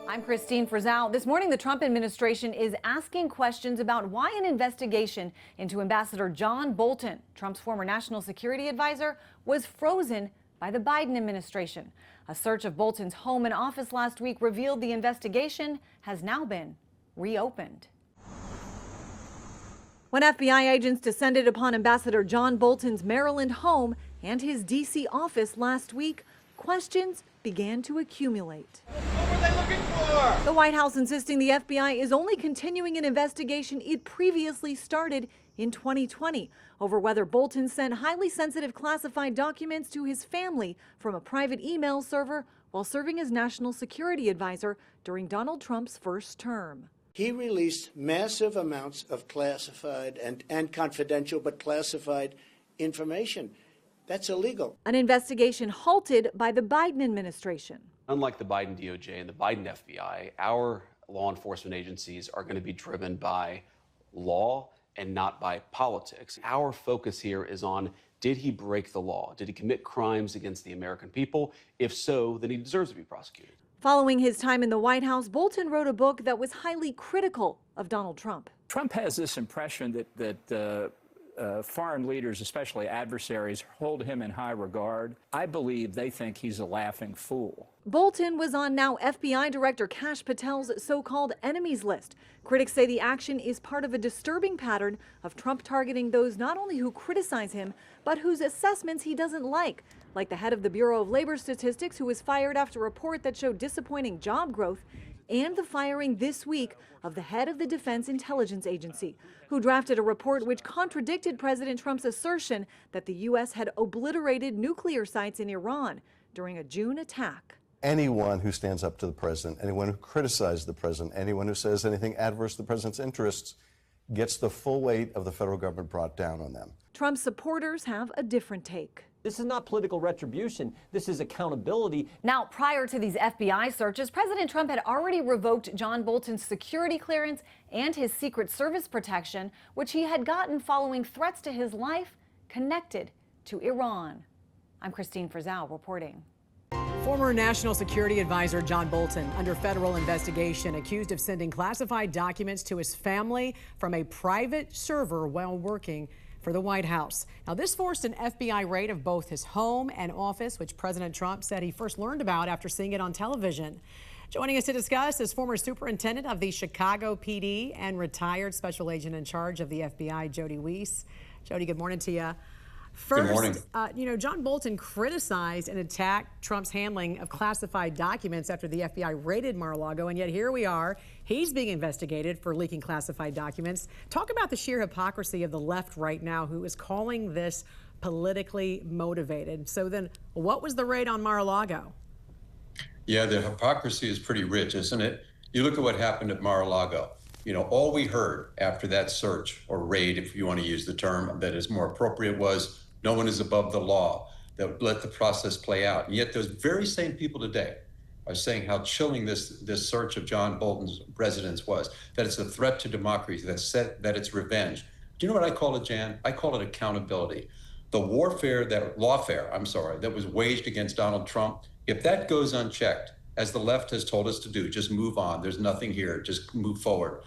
I'm Christine Frizzell. This morning, the Trump administration is asking questions about why an investigation into Ambassador John Bolton, Trump's former national security advisor, was frozen by the Biden administration. A search of Bolton's home and office last week revealed the investigation has now been reopened. When FBI agents descended upon Ambassador John Bolton's Maryland home and his D.C. office last week, questions began to accumulate. What were they looking for? The White House insisting the FBI is only continuing an investigation it previously started in 2020 over whether Bolton sent highly sensitive classified documents to his family from a private email server while serving as national security advisor during Donald Trump's first term. He released massive amounts of classified and confidential but classified information. That's illegal. An investigation halted by the Biden administration. Unlike the Biden DOJ and the Biden FBI, our law enforcement agencies are going to be driven by law and not by politics. Our focus here is on, did he break the law? Did he commit crimes against the American people? If so, then he deserves to be prosecuted. Following his time in the White House, Bolton wrote a book that was highly critical of Donald Trump. Trump has this impression that foreign leaders, especially adversaries, hold him in high regard. I believe they think he's a laughing fool. Bolton was on now FBI Director Kash Patel's so-called enemies list. Critics say the action is part of a disturbing pattern of Trump targeting those not only who criticize him, but whose assessments he doesn't like the head of the Bureau of Labor Statistics, who was fired after a report that showed disappointing job growth, and the firing this week of the head of the Defense Intelligence Agency, who drafted a report which contradicted President Trump's assertion that the U.S. had obliterated nuclear sites in Iran during a June attack. Anyone who stands up to the president, anyone who criticizes the president, anyone who says anything adverse to the president's interests gets the full weight of the federal government brought down on them. Trump's supporters have a different take. This is not political retribution. This is accountability. Now, prior to these FBI searches, President Trump had already revoked John Bolton's security clearance and his Secret Service protection, which he had gotten following threats to his life connected to Iran. I'm Christine Frizzell reporting. Former National Security Advisor John Bolton under federal investigation, accused of sending classified documents to his family from a private server while working for the White House. Now, this forced an FBI raid of both his home and office, which President Trump said he first learned about after seeing it on television. Joining us to discuss is former superintendent of the Chicago PD and retired special agent in charge of the FBI, Jody Weiss. Jody, good morning to you. First, good morning. John Bolton criticized and attacked Trump's handling of classified documents after the FBI raided Mar-a-Lago, and yet here we are. He's being investigated for leaking classified documents. Talk about the sheer hypocrisy of the left right now, who is calling this politically motivated. So then, what was the raid on Mar-a-Lago? Yeah, the hypocrisy is pretty rich, isn't it? You look at what happened at Mar-a-Lago. You know, all we heard after that search, or raid, if you want to use the term that is more appropriate, was no one is above the law, that let the process play out. And yet those very same people today are saying how chilling this search of John Bolton's residence was, that it's a threat to democracy, that it's revenge. Do you know what I call it, Jan? I call it accountability. The lawfare that was waged against Donald Trump, if that goes unchecked, as the left has told us to do, just move on, there's nothing here, just move forward.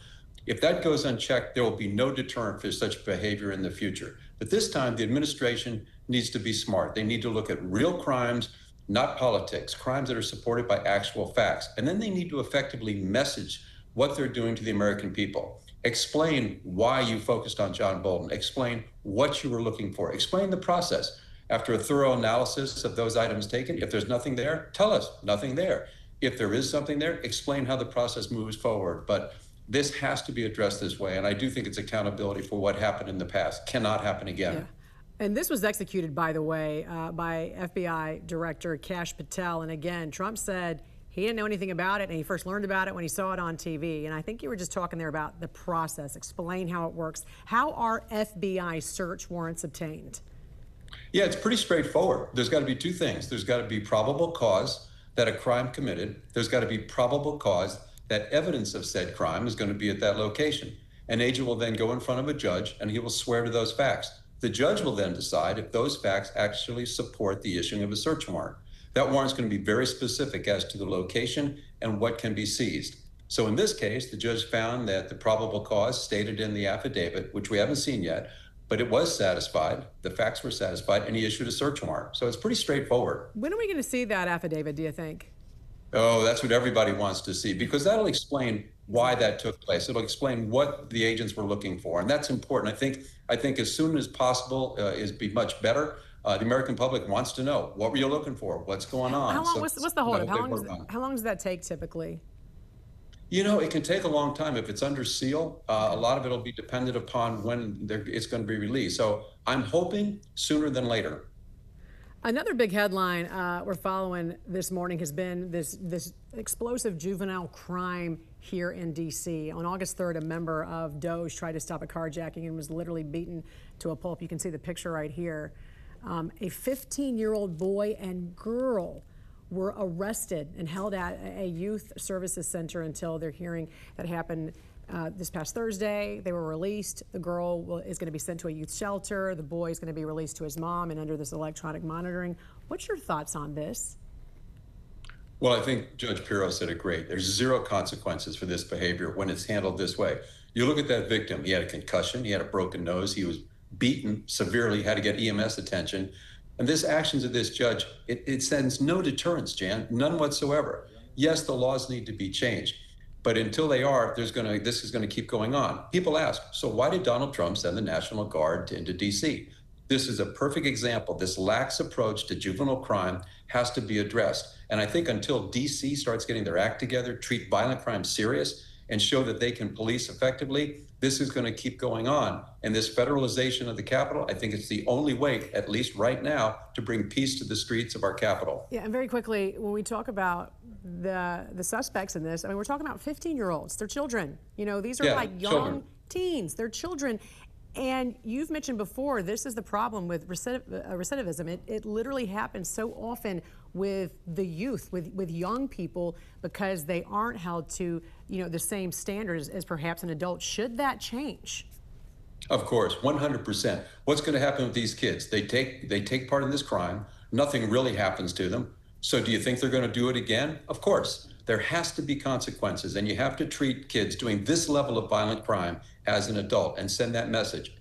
If that goes unchecked, there will be no deterrent for such behavior in the future. But this time, the administration needs to be smart. They need to look at real crimes, not politics, crimes that are supported by actual facts. And then they need to effectively message what they're doing to the American people. Explain why you focused on John Bolton. Explain what you were looking for. Explain the process. After a thorough analysis of those items taken, if there's nothing there, tell us nothing there. If there is something there, explain how the process moves forward. But this has to be addressed this way, and I do think it's accountability for what happened in the past. Cannot happen again. Yeah. And this was executed, by the way, by FBI Director Kash Patel. And again, Trump said he didn't know anything about it, and he first learned about it when he saw it on TV. And I think you were just talking there about the process. Explain how it works. How are FBI search warrants obtained? Yeah, it's pretty straightforward. There's got to be two things. There's got to be probable cause that a crime committed. There's got to be probable cause that evidence of said crime is going to be at that location. An agent will then go in front of a judge and he will swear to those facts. The judge will then decide if those facts actually support the issuing of a search warrant. That warrant's going to be very specific as to the location and what can be seized. So in this case, the judge found that the probable cause stated in the affidavit, which we haven't seen yet, but it was satisfied, the facts were satisfied, and he issued a search warrant. So it's pretty straightforward. When are we going to see that affidavit, do you think? Oh, that's what everybody wants to see, because that'll explain why that took place. It'll explain what the agents were looking for, and that's important. I think as soon as possible is be much better. The American public wants to know, what were you looking for? What's going on? How long? What's the holdup? How long does that take typically? You know, it can take a long time. If it's under seal, a lot of it will be dependent upon when it's going to be released. So I'm hoping sooner than later. Another big headline we're following this morning has been this explosive juvenile crime here in D.C. On August 3rd, a member of Doge tried to stop a carjacking and was literally beaten to a pulp. You can see the picture right here. A 15-year-old boy and girl were arrested and held at a youth services center until their hearing that happened this past Thursday. They were released. The girl is going to be sent to a youth shelter. The boy is going to be released to his mom and under this electronic monitoring. What's your thoughts on this? Well, I think Judge Pirro said it great. There's zero consequences for this behavior when it's handled this way. You look at that victim. He had a concussion. He had a broken nose. He was beaten severely, had to get EMS attention. And this actions of this judge, it sends no deterrence, Jan, none whatsoever. Yes, the laws need to be changed, but until they are, this is going to keep going on. People ask, so why did Donald Trump send the National Guard into D.C.? This is a perfect example. This lax approach to juvenile crime has to be addressed. And I think until D.C. starts getting their act together, treat violent crime serious, and show that they can police effectively, this is going to keep going on. And this federalization of the Capitol, I think it's the only way, at least right now, to bring peace to the streets of our Capitol. Yeah, and very quickly, when we talk about the suspects in this, I mean, we're talking about 15-year-olds. They're children. You know, these are like young teens. They're children. And you've mentioned before, this is the problem with recidivism. It literally happens so often with the youth, with young people, because they aren't held to, you know, the same standards as perhaps an adult. Should that change? Of course, 100%. What's going to happen with these kids? They take part in this crime. Nothing really happens to them. So do you think they're going to do it again? Of course. There has to be consequences, and you have to treat kids doing this level of violent crime as an adult and send that message.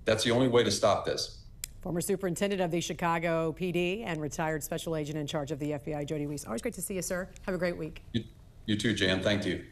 That's the only way to stop this. Former superintendent of the Chicago PD and retired special agent in charge of the FBI, Jody Weiss. Always great to see you, sir. Have a great week. You too, Jan. Thank you.